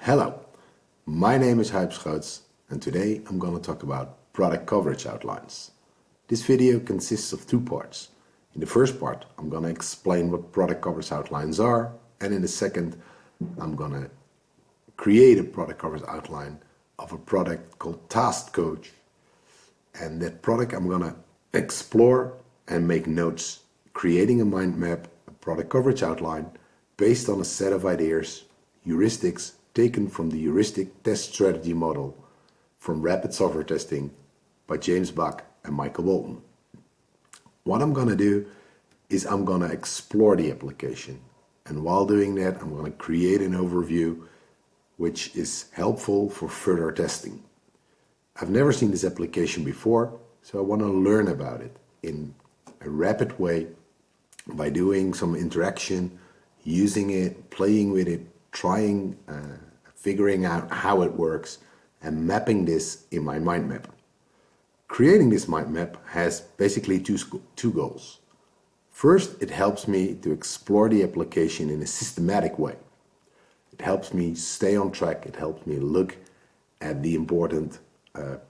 Hello, my name is Heuristic, and today I'm going to talk about product coverage outlines. This video consists of two parts. In the first part, I'm going to explain what product coverage outlines are, and in the second, I'm going to create a product coverage outline of a product called Task Coach. And that product I'm going to explore and make notes, creating a mind map, a product coverage outline, based on a set of ideas, heuristics, taken from the Heuristic Test Strategy Model from Rapid Software Testing by James Buck and Michael Bolton. What I'm going to do is I'm going to explore the application, and while doing that I'm going to create an overview which is helpful for further testing. I've never seen this application before, so I want to learn about it in a rapid way by doing some interaction, using it, playing with it, trying, figuring out how it works, and mapping this in my mind map. Creating this mind map has basically two goals. First, it helps me to explore the application in a systematic way. It helps me stay on track. It helps me look at the important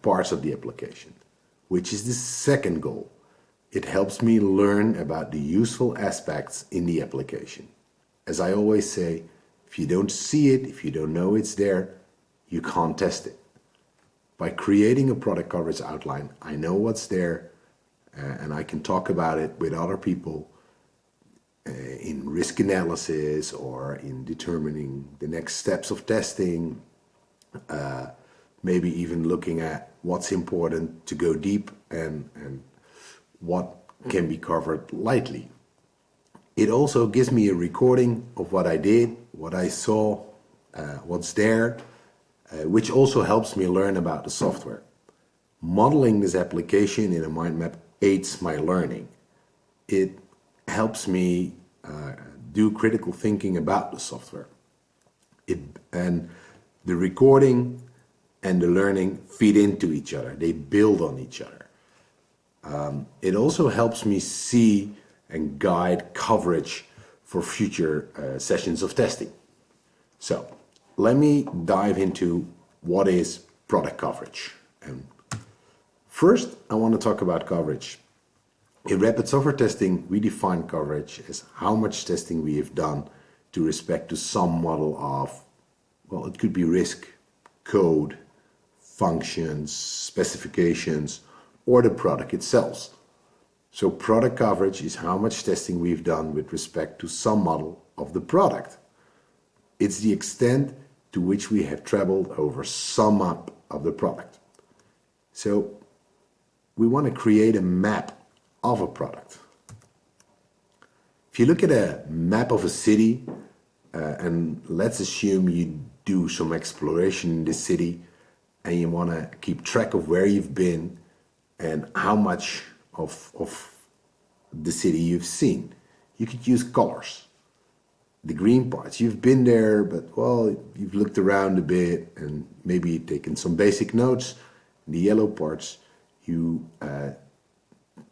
parts of the application, which is the second goal. It helps me learn about the useful aspects in the application. As I always say, if you don't see it, if you don't know it's there, you can't test it. By creating a product coverage outline, I know what's there, and I can talk about it with other people in risk analysis or in determining the next steps of testing, maybe even looking at what's important to go deep and what can be covered lightly. It also gives me a recording of what I did, what I saw, what's there, which also helps me learn about the software. Modeling this application in a mind map aids my learning. It helps me do critical thinking about the software. And the recording and the learning feed into each other. They build on each other. It also helps me see and guide coverage for future sessions of testing. So let me dive into what is product coverage. And first, I want to talk about coverage. In rapid software testing, we define coverage as how much testing we have done to respect to some model of, well, it could be risk, code, functions, specifications, or the product itself. So product coverage is how much testing we've done with respect to some model of the product. It's the extent to which we have traveled over some map of the product. So we want to create a map of a product. If you look at a map of a city, and let's assume you do some exploration in this city and you want to keep track of where you've been and how much of the city you've seen. You could use colors. The green parts, you've been there, but well, you've looked around a bit and maybe taken some basic notes. The yellow parts, you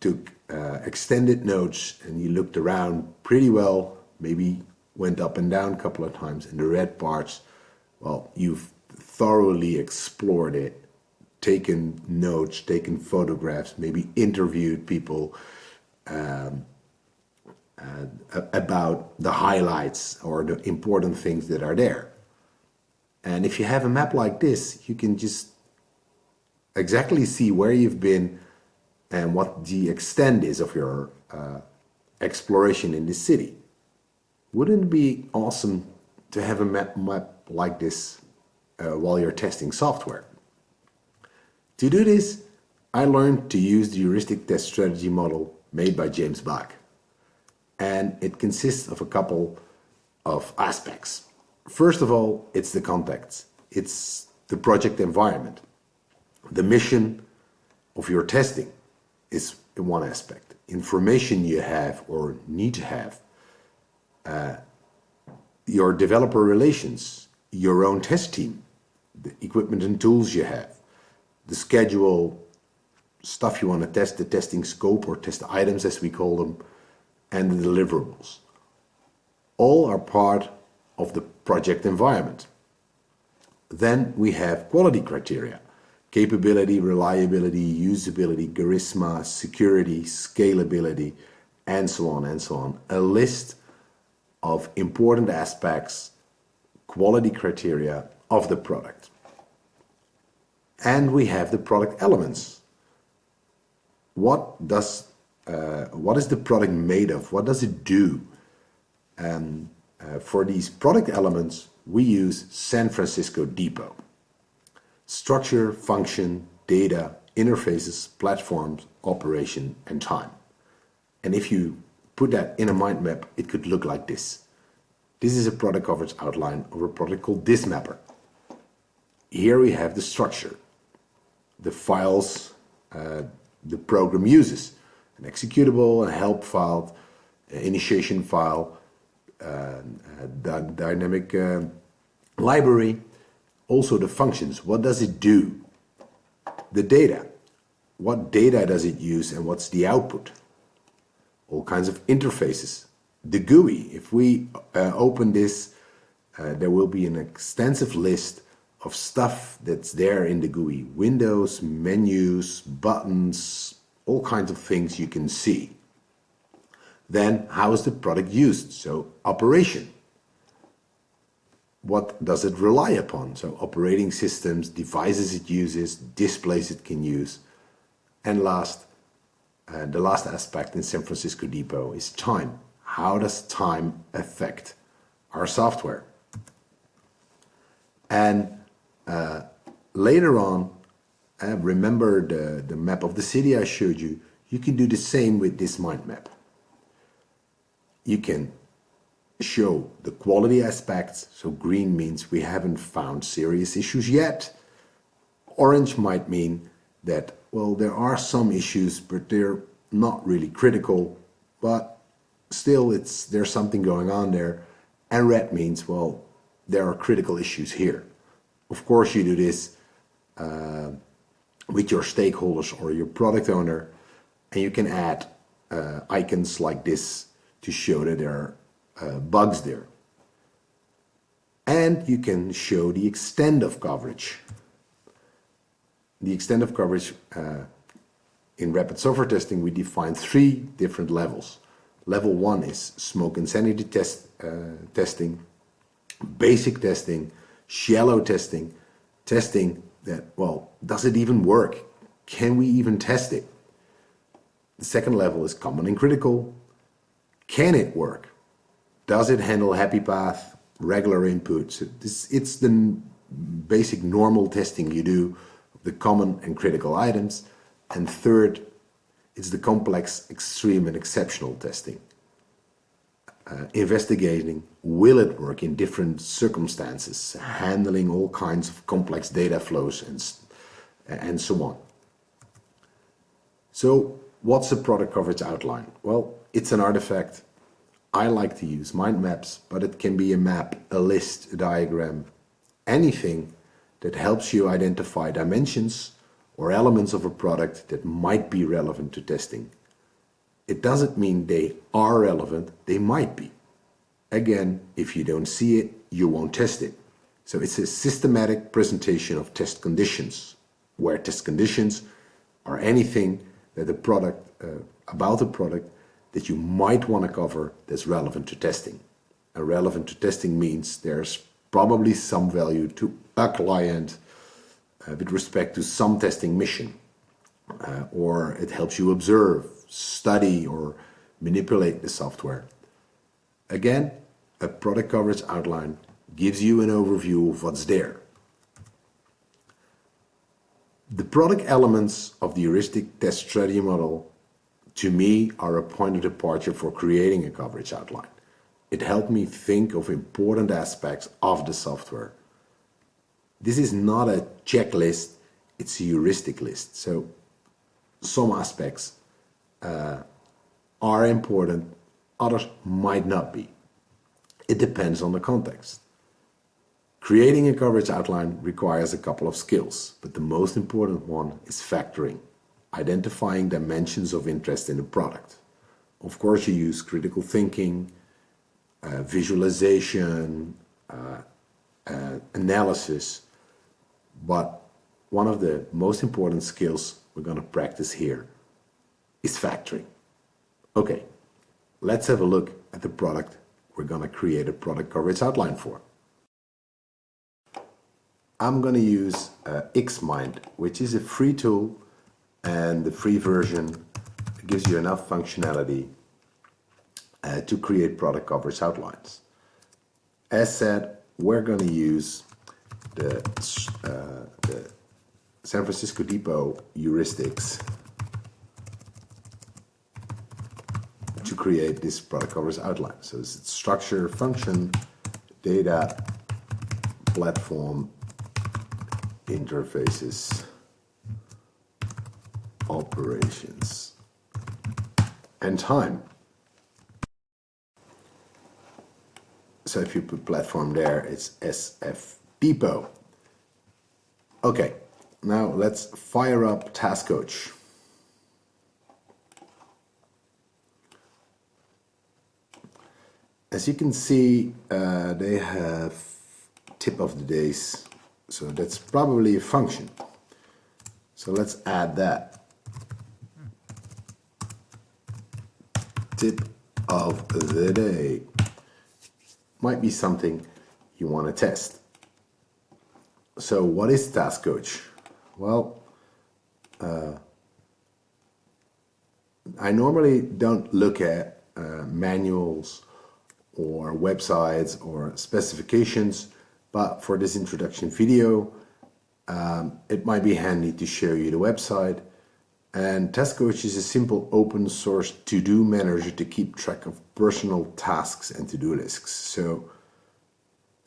took extended notes and you looked around pretty well, maybe went up and down a couple of times. And the red parts, well, you've thoroughly explored it, taken notes, taken photographs, maybe interviewed people about the highlights or the important things that are there. And if you have a map like this, you can just exactly see where you've been and what the extent is of your exploration in this city. Wouldn't it be awesome to have a map like this while you're testing software? To do this, I learned to use the Heuristic Test Strategy Model made by James Buck. And it consists of a couple of aspects. First of all, it's the context. It's the project environment. The mission of your testing is one aspect. Information you have or need to have. Your developer relations, your own test team, the equipment and tools you have, the schedule, stuff you want to test, the testing scope or test items as we call them, and the deliverables. All are part of the project environment. Then we have quality criteria: capability, reliability, usability, charisma, security, scalability, and so on and so on. A list of important aspects, quality criteria of the product. And we have the product elements. What is the product made of? What does it do? For these product elements, we use San Francisco Depot. Structure, function, data, interfaces, platforms, operation, and time. And if you put that in a mind map, it could look like this. This is a product coverage outline of a product called DisMapper. Here we have the structure, the files the program uses, an executable, a help file, an initiation file, dynamic library, also the functions. What does it do? The data. What data does it use and what's the output? All kinds of interfaces. The GUI. If we open this, there will be an extensive list of stuff that's there in the GUI. Windows, menus, buttons, all kinds of things you can see. Then, how is the product used? So, operation. What does it rely upon? So, operating systems, devices it uses, displays it can use. And the last aspect in San Francisco Depot is time. How does time affect our software? And later on, remember the map of the city I showed you? You can do the same with this mind map. You can show the quality aspects. So green means we haven't found serious issues yet. Orange might mean that, well, there are some issues, but they're not really critical, but still there's something going on there. And red means, well, there are critical issues here. Of course, you do this with your stakeholders or your product owner, and you can add icons like this to show that there are bugs there. And you can show the extent of coverage. The extent of coverage in rapid software testing, we define 3 different levels. Level 1 is smoke and sanity testing, basic testing, shallow testing, testing that, well, does it even work? Can we even test it? The second level is common and critical. Can it work? Does it handle happy path, regular input? So it's the basic normal testing you do of the common and critical items. And third, it's the complex, extreme, and exceptional testing. Investigating, will it work in different circumstances, handling all kinds of complex data flows and so on. So what's a product coverage outline? Well, it's an artifact. I like to use mind maps, but it can be a map, a list, a diagram, anything that helps you identify dimensions or elements of a product that might be relevant to testing. It doesn't mean they are relevant, they might be. Again, if you don't see it, you won't test it. So it's a systematic presentation of test conditions, where test conditions are anything that the product, about the product that you might want to cover that's relevant to testing. And relevant to testing means there's probably some value to a client with respect to some testing mission, or it helps you observe, study, or manipulate the software. Again, a product coverage outline gives you an overview of what's there. The product elements of the Heuristic Test Strategy Model, to me, are a point of departure for creating a coverage outline. It helped me think of important aspects of the software. This is not a checklist, it's a heuristic list. So some aspects are important, others might not be. It depends on the context. Creating a coverage outline requires a couple of skills, but the most important one is factoring, identifying dimensions of interest in the product. Of course, you use critical thinking, visualization, analysis, but one of the most important skills we're going to practice here is factoring. Okay, let's have a look at the product we're going to create a product coverage outline for. I'm going to use Xmind, which is a free tool, and the free version gives you enough functionality to create product coverage outlines. As said, we're going to use the San Francisco Depot heuristics to create this product coverage outline. So it's structure, function, data, platform, interfaces, operations, and time. So if you put platform there, it's SFDIPOT. Okay, now let's fire up Task Coach. As you can see, they have tip of the days, so that's probably a function. So let's add that. Tip of the day might be something you want to test. So what is Task Coach? Well, I normally don't look at manuals or websites or specifications, but for this introduction video, it might be handy to show you the website. And Task Coach is a simple open source to-do manager to keep track of personal tasks and to-do lists. So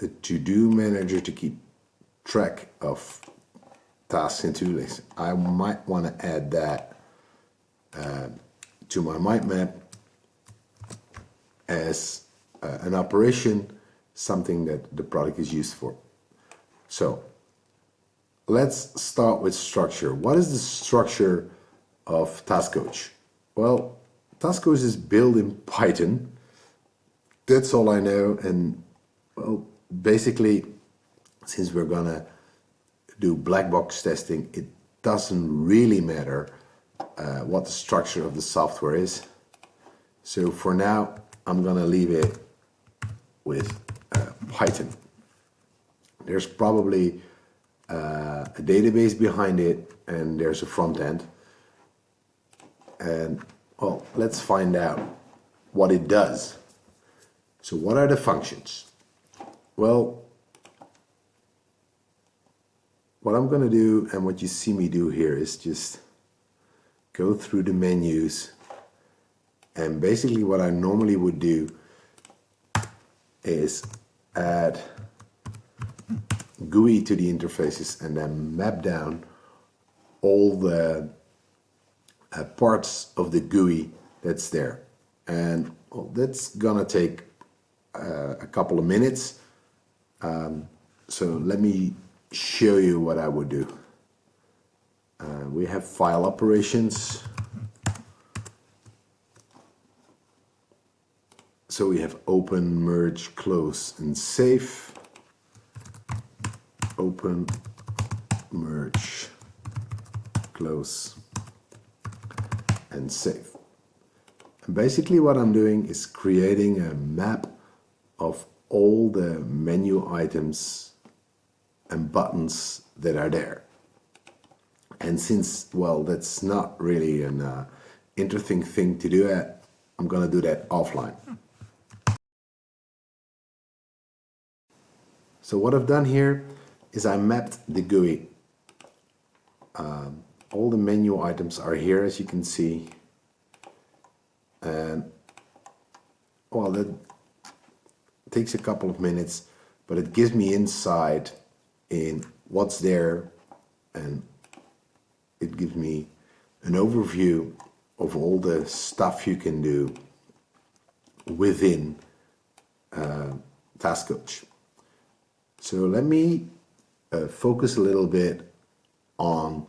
a to-do manager to keep track of tasks and to-do lists. I might want to add that to my mind map as an operation, something that the product is used for. So let's start with structure. What is the structure of Task Coach? Well, Task Coach is built in Python. That's all I know. And well, basically, since we're gonna do black box testing, it doesn't really matter what the structure of the software is. So for now, I'm gonna leave it with Python. There's probably a database behind it, and there's a front end. And well, let's find out what it does. So what are the functions? Well, what I'm going to do, and what you see me do here, is just go through the menus. And basically what I normally would do is add GUI to the interfaces and then map down all the parts of the GUI that's there. And well, that's gonna take a couple of minutes. So let me show you what I would do. We have file operations. So we have open, merge, close, and save. Open, merge, close, and save. And basically what I'm doing is creating a map of all the menu items and buttons that are there. And since, well, that's not really an interesting thing to do, I'm gonna do that offline. So what I've done here is I mapped the GUI. All the menu items are here, as you can see. And well, that takes a couple of minutes, but it gives me insight in what's there, and it gives me an overview of all the stuff you can do within Task Coach. So let me focus a little bit on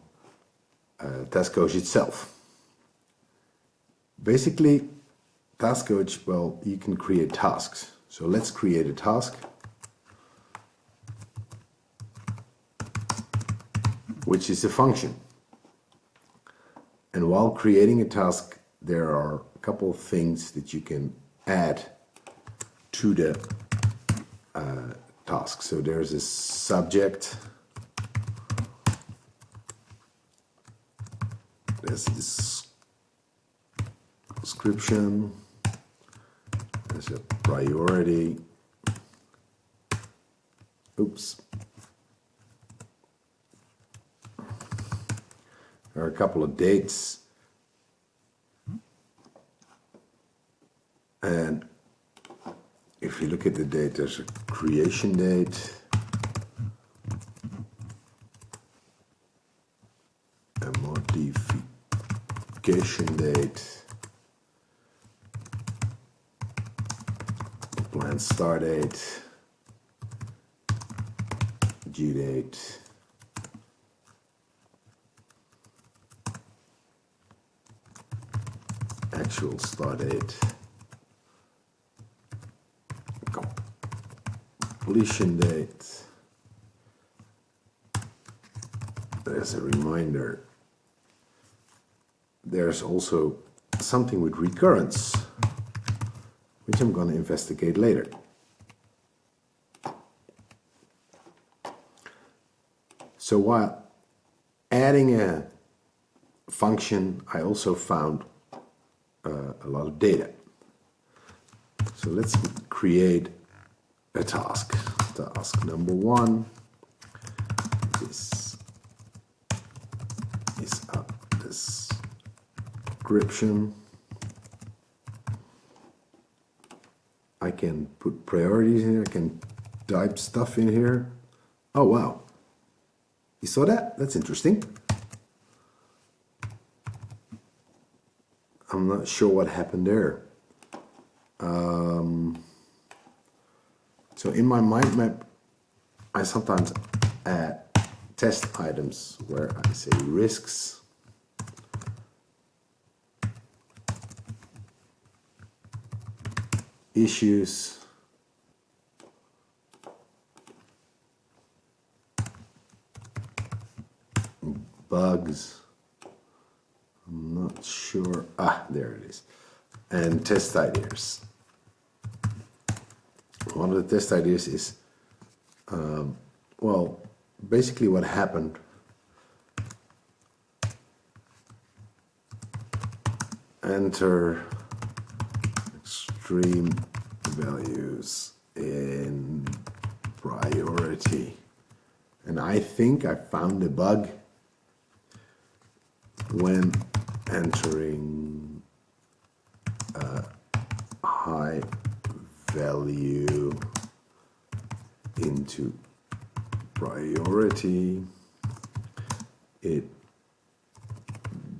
Task Coach itself. Basically, Task Coach, well, you can create tasks. So let's create a task. which is a function. And while creating a task, there are a couple of things that you can add to the task. So there's a subject, there's this description, there's a priority, oops, there are a couple of dates, and if you look at the date, there's a creation date, a modification date, a planned start date, due date, actual start date, completion date, there's a reminder. There's also something with recurrence, which I'm going to investigate later. So while adding a function, I also found a lot of data. So let's create a task. Task number 1. This is a description. I can put priorities in here. I can type stuff in here. Oh wow. You saw that? That's interesting. I'm not sure what happened there. So in my mind map, I sometimes add test items where I say risks, issues, bugs, I'm not sure, there it is, and test ideas. One of the test ideas is, well, basically what happened, enter extreme values in priority. And I think I found a bug when entering a high value into priority, it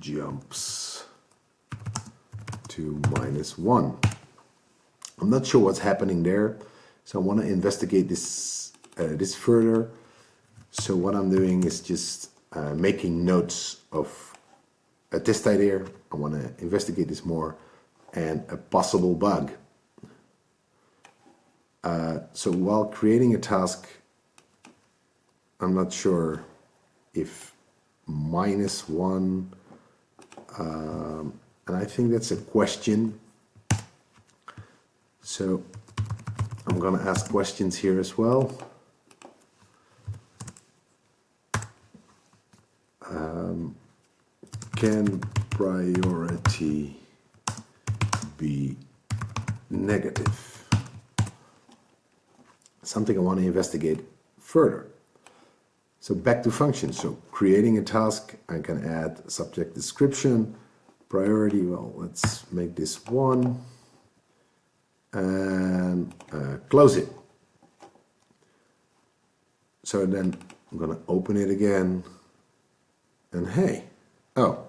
jumps to -1. I'm not sure what's happening there, so I want to investigate this this further. So what I'm doing is just making notes of a test idea. I want to investigate this more and a possible bug. So while creating a task, I'm not sure if -1, and I think that's a question. So I'm going to ask questions here as well. Can priority be negative? Something I want to investigate further. So back to functions. So creating a task, I can add subject description, priority, well, let's make this 1, and close it. So then I'm going to open it again, and hey, oh,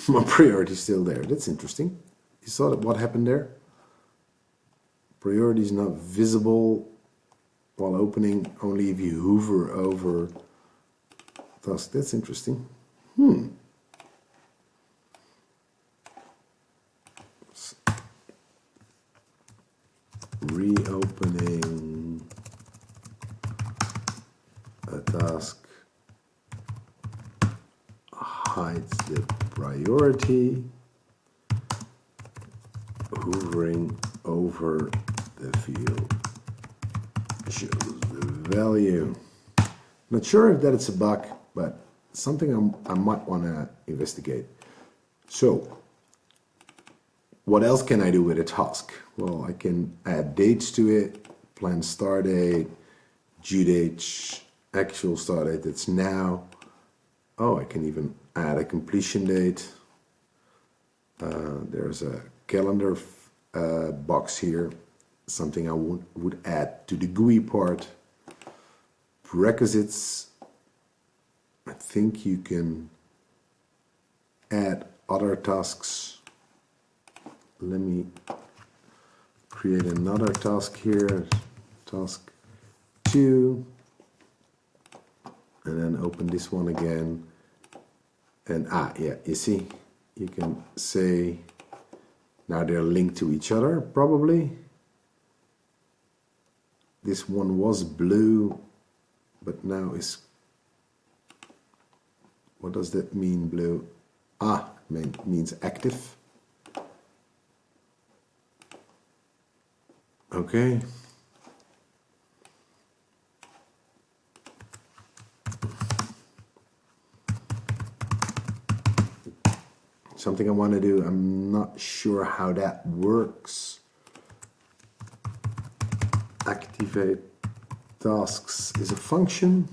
my priority is still there. That's interesting. You saw what happened there? Priority is not visible while opening, only if you hover over task. That's interesting. Reopening a task hides the priority. Hovering over the field shows the value. Not sure if that it's a bug, but something I might want to investigate. So, what else can I do with a task? Well, I can add dates to it, plan start date, due date, actual start date, that's now. Oh, I can even add a completion date. There's a calendar box here, something I would add to the GUI part. Prerequisites, I think you can add other tasks. Let me create another task here, task 2, and then open this one again. And yeah, you see, you can say, now they're linked to each other, probably. This one was blue, but now is, what does that mean, blue? Means active. Okay. Something I want to do, I'm not sure how that works. Activate tasks is a function.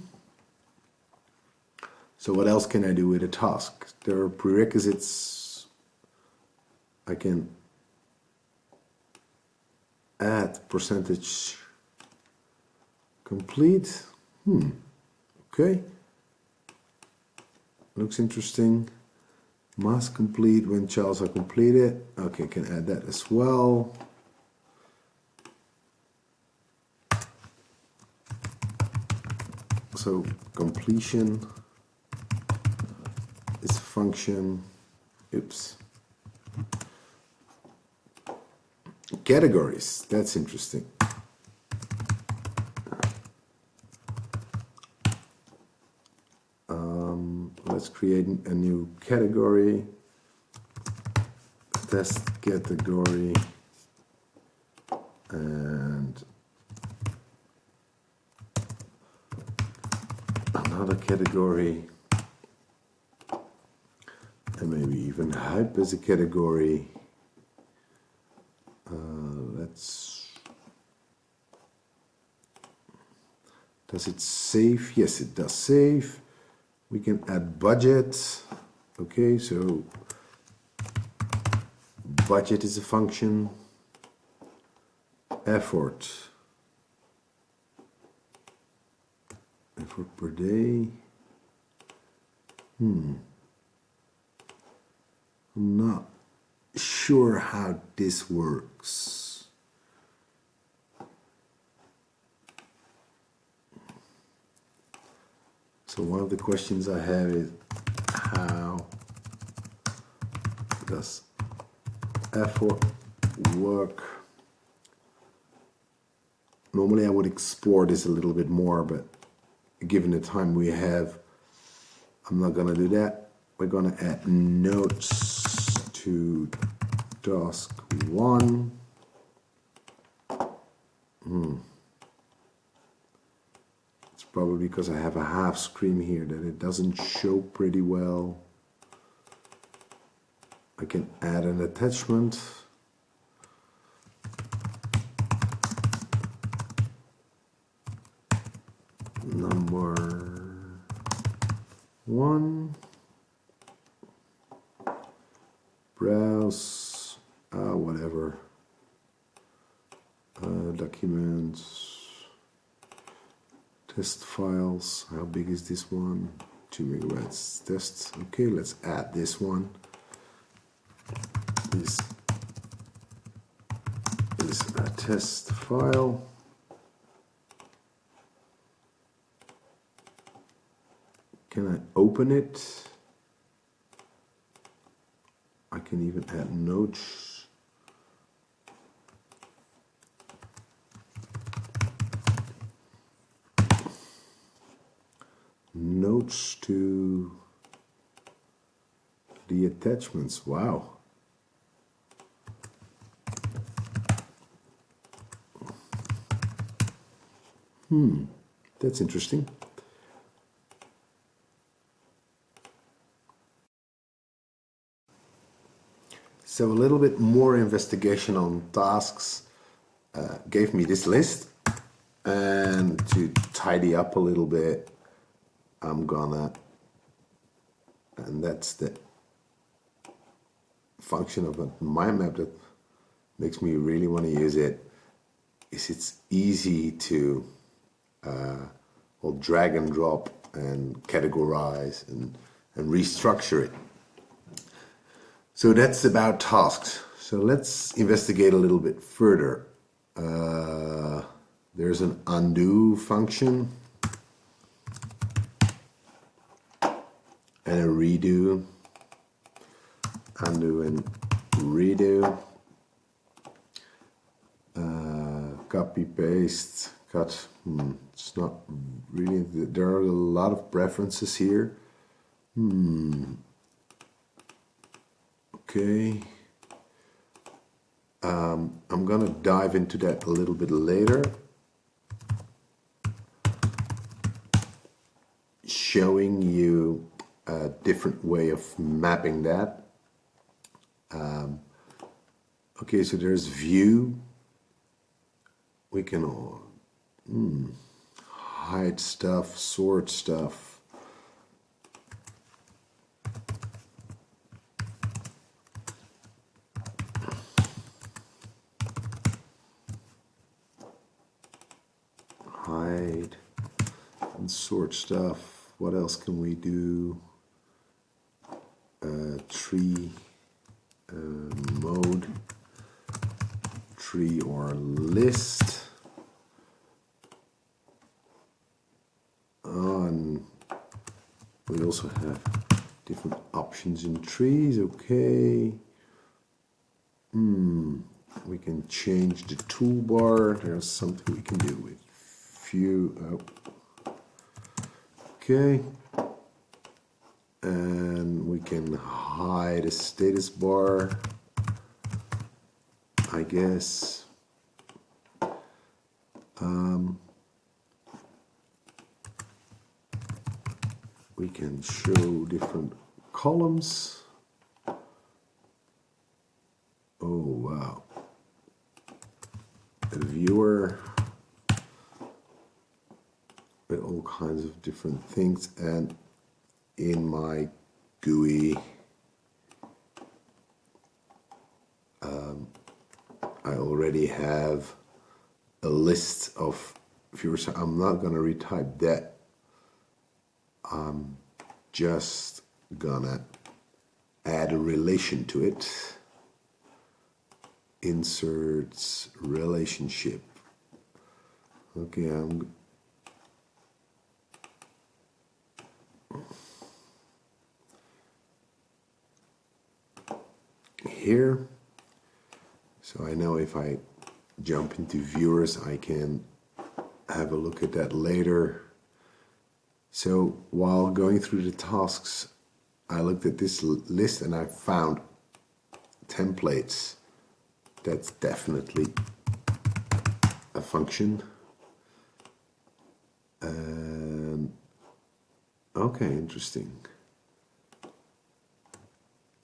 So what else can I do with a task? There are prerequisites. I can add percentage complete. Okay. Looks interesting. Must complete when childs are completed. Okay, can add that as well. So completion is a function. Oops. Categories, that's interesting. Let's create a new category. Test category. And another category. And maybe even hype as a category. Does it save? Yes, it does save. We can add budget. Okay, so budget is a function. Effort. Effort per day. I'm not sure how this works. So one of the questions I have is, how does effort work? Normally I would explore this a little bit more, but given the time we have, I'm not going to do that. We're going to add notes to task 1. It's probably because I have a half screen here that it doesn't show pretty well. I can add an attachment. Number 1. Browse, whatever. Documents, test files. How big is this one? 2 megabytes. Test. Okay, let's add this one. This is a test file. Can I open it? I can even add notes. Notes to the attachments. Wow. That's interesting. So a little bit more investigation on tasks gave me this list, and to tidy up a little bit, I'm gonna, and that's the function of a mind map that makes me really want to use it, is it's easy to well, drag and drop and categorize and restructure it. So that's about tasks. So let's investigate a little bit further. There's an undo function and a redo. Undo and redo. Copy, paste, cut. It's not really, there are a lot of preferences here. Okay. I'm gonna dive into that a little bit later, showing you a different way of mapping that. Okay, so there's view. We can hide stuff, sort stuff. Hide and sort stuff. What else can we do? Tree mode, tree or list. And we also have different options in trees. Okay. We can change the toolbar. There's something we can do with view. Okay. And we can hide a status bar, I guess. We can show different columns. Oh, wow. A viewer with all kinds of different things. And in my GUI, I already have a list of viewers. I'm not going to retype that. I'm just gonna add a relation to it. Inserts relationship. Okay, here. So I know if I jump into viewers, I can have a look at that later. So while going through the tasks, I looked at this list and I found templates. That's definitely a function. Okay, interesting.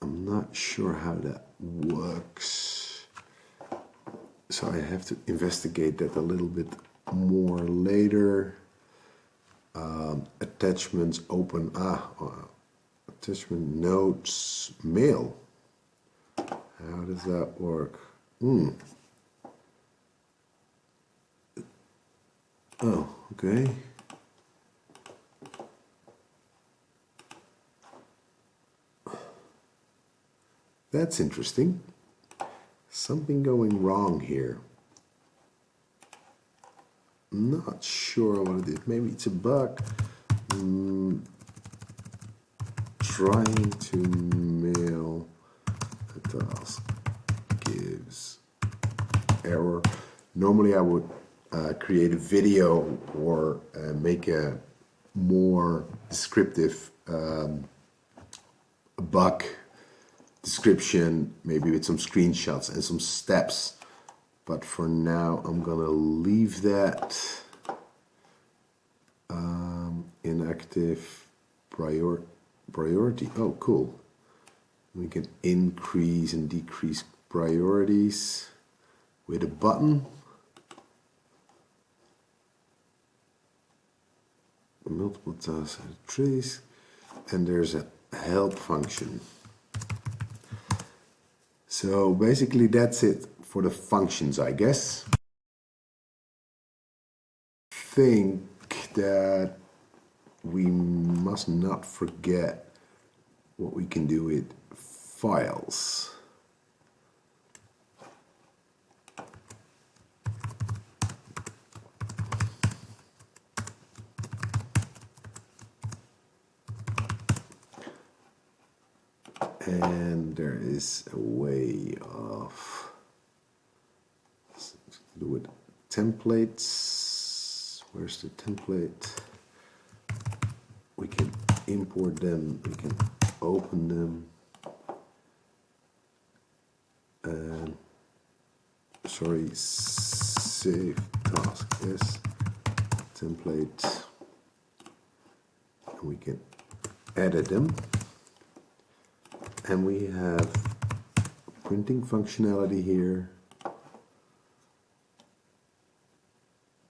I'm not sure how that works. So I have to investigate that a little bit more later. Attachments, open, attachment, notes, mail. How does that work? Oh, okay. That's interesting. Something going wrong here. Not sure what it is. Maybe it's a bug. Trying to mail a task gives error. Normally I would create a video or make a more descriptive bug description, maybe with some screenshots and some steps. But for now, I'm gonna leave that inactive priority. Oh, cool. We can increase and decrease priorities with a button. Multiple tasks and trace, and there's a help function. So basically that's it for the functions, I guess. Think that we must not forget what we can do with files. And there is a way of do it templates. Where's the template? We can import them, we can open them. And sorry, save task, yes, template, and we can edit them. And we have printing functionality here.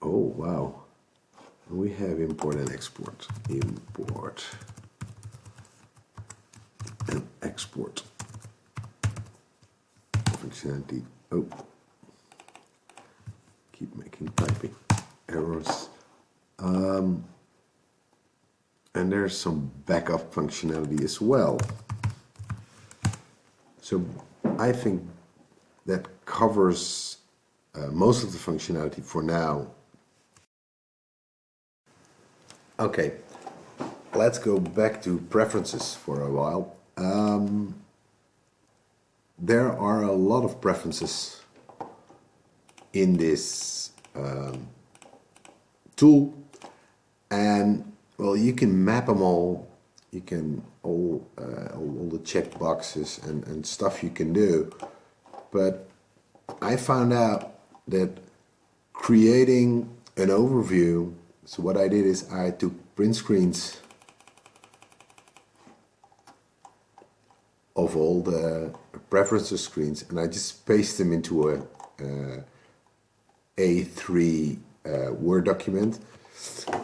Oh wow, and we have import and export. Import and export functionality. Oh, keep making typing errors. And there's some backup functionality as well. So I think that covers most of the functionality for now. Okay, let's go back to preferences for a while. There are a lot of preferences in this tool, and well, you can map them all. You can all the check boxes and stuff you can do, but I found out that creating an overview. So what I did is I took print screens of all the preferences screens and I just paste them into a A3 Word document,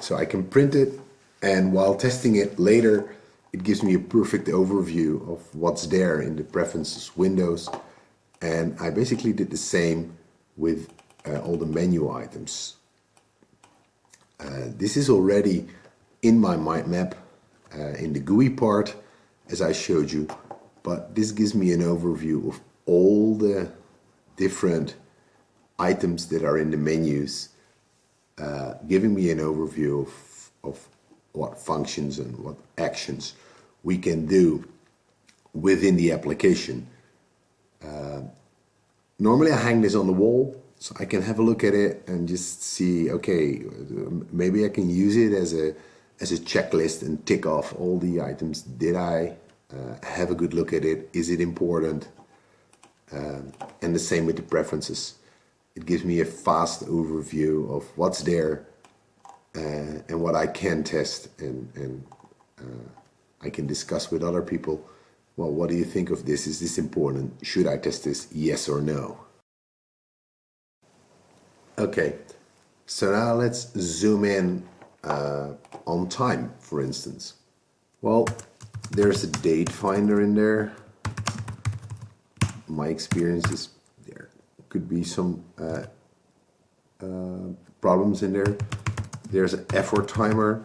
so I can print it, and while testing it later, it gives me a perfect overview of what's there in the preferences windows. And I basically did the same with all the menu items. This is already in my mind map in the GUI part, as I showed you, but this gives me an overview of all the different items that are in the menus, giving me an overview of what functions and what actions we can do within the application. Normally I hang this on the wall so I can have a look at it and just see, okay, maybe I can use it as a checklist and tick off all the items. Did I have a good look at it? Is it important? And the same with the preferences. It gives me a fast overview of what's there and what I can test, and I can discuss with other people. Well, what do you think of this? Is this important? Should I test this? Yes or no? Okay, so now let's zoom in on time, for instance. Well, there's a date finder in there. My experience is there could be some problems in there. There's an effort timer.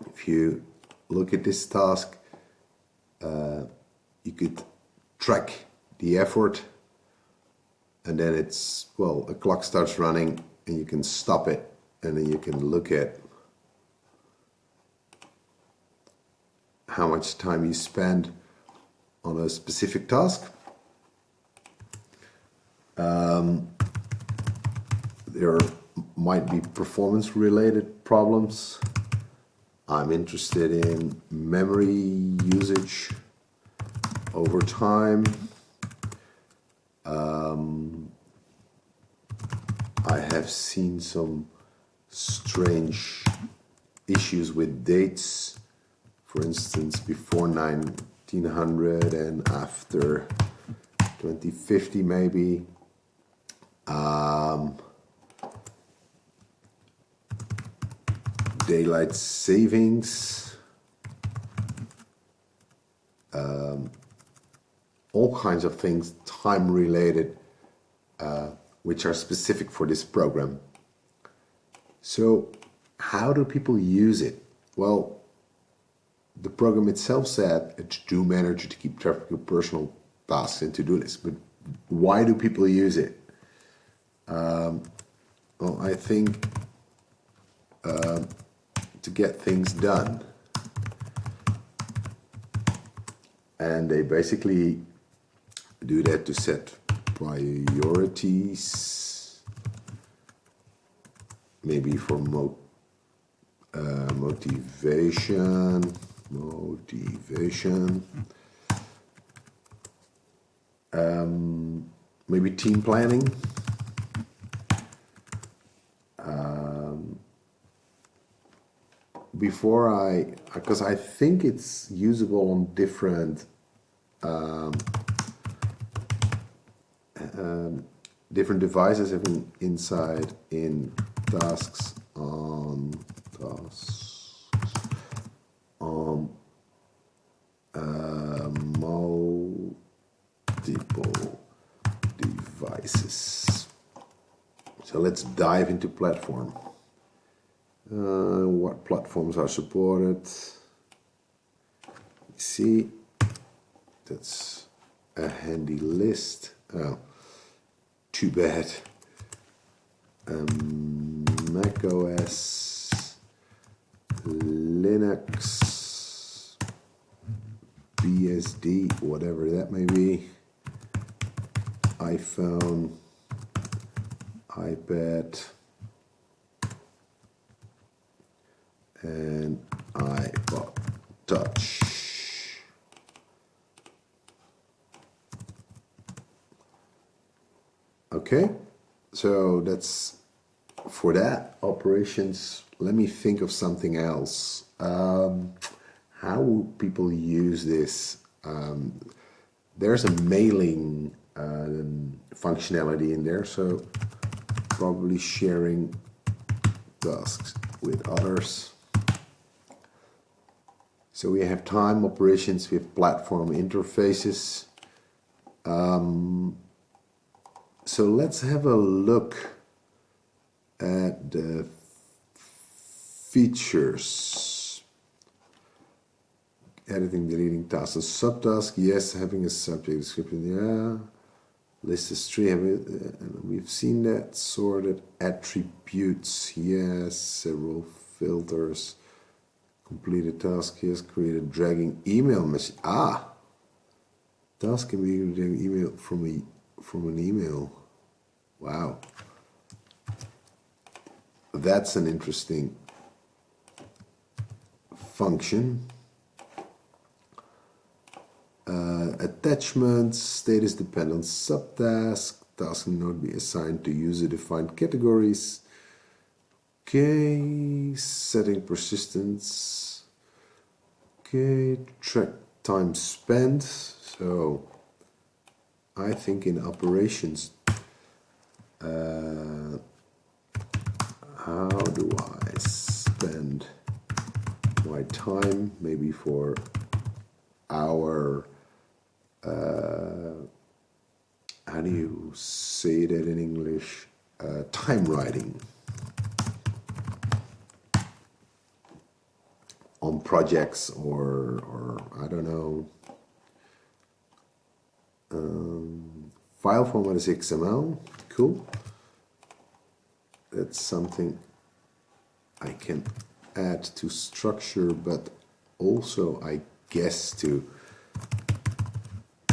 If you look at this task, you could track the effort, and then it's, well, a clock starts running and you can stop it, and then you can look at how much time you spend on a specific task. There might be performance related problems. I'm interested in memory usage over time, I have seen some strange issues with dates. For instance, before 1900 and after 2050 maybe. Daylight savings. All kinds of things time related, which are specific for this program. So how do people use it? Well, the program itself said a to-do manager to keep track of your personal tasks and to-do lists. But why do people use it? Well, I think to get things done. And they basically do that to set priorities, maybe for motivation, maybe team planning, because I think it's usable on different different devices, even inside in tasks on multiple devices. So let's dive into platform. What platforms are supported? See, that's a handy list. Oh, too bad. Mac OS, Linux, BSD, whatever that may be, iPhone, iPad, and iPod Touch. Okay, so that's for that. Operations. Let me think of something else. How will people use this? There's a mailing functionality in there, so probably sharing tasks with others. So we have time operations, we have platform interfaces. So let's have a look at the features. Editing, deleting tasks and subtasks. Yes, having a subject description. Yeah. List a tree. We've seen that. Sorted attributes. Yes. Several filters. Completed task. Yes. Created dragging email message. Task can be dragging email from an email. Wow. That's an interesting function. Attachments, status dependent subtask, task node be assigned to user-defined categories. Okay, setting persistence. Okay, track time spent. So I think in operations, how do I spend my time? Maybe for our how do you say that in English? Time writing on projects or I don't know. File format is XML. Cool. That's something I can add to structure, but also I guess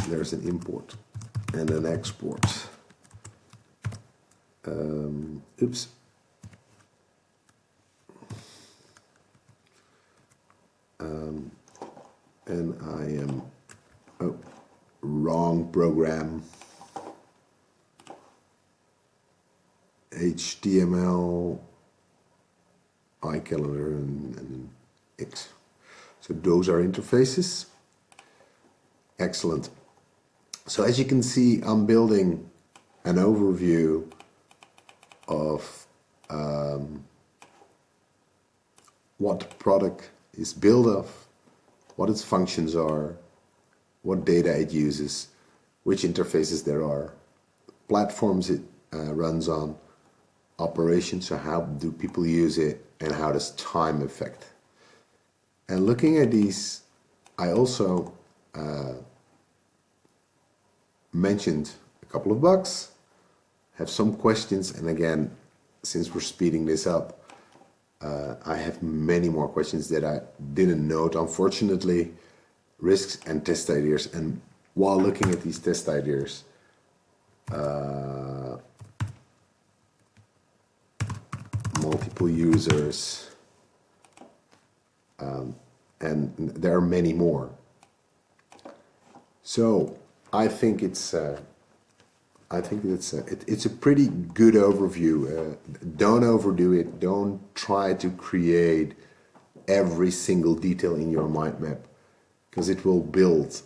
there's an import and an export. Oops. And I am, wrong program. HTML, iCalendar, and X. So those are interfaces. Excellent. So as you can see, I'm building an overview of what the product is built of, what its functions are, what data it uses, which interfaces there are, platforms it runs on, operations, so how do people use it, and how does time affect. And looking at these, I also mentioned a couple of bugs, have some questions, and again, since we're speeding this up, I have many more questions that I didn't note, unfortunately, risks and test ideas. And while looking at these test ideas, multiple users, and there are many more. So I think it's a pretty good overview. Don't overdo it. Don't try to create every single detail in your mind map, because it will build.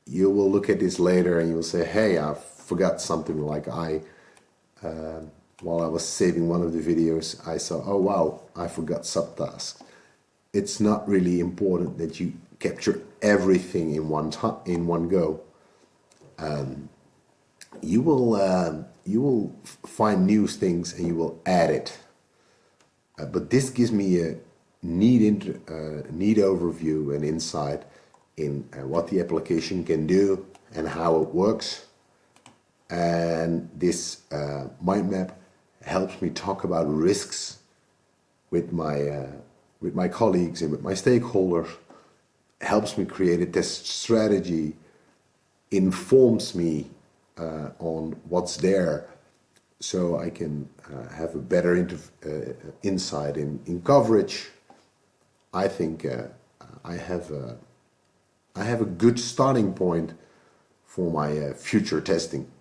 You will look at this later and you'll say, hey, I forgot something. Like while I was saving one of the videos, I saw, oh wow, I forgot subtasks. It's not really important that you capture everything in one go. You will find new things and you will add it. But this gives me a neat overview and insight in what the application can do and how it works. And this mind map helps me talk about risks with my colleagues and with my stakeholders. Helps me create a test strategy, informs me on what's there, so I can have a better insight in coverage. I think I have a good starting point for my future testing.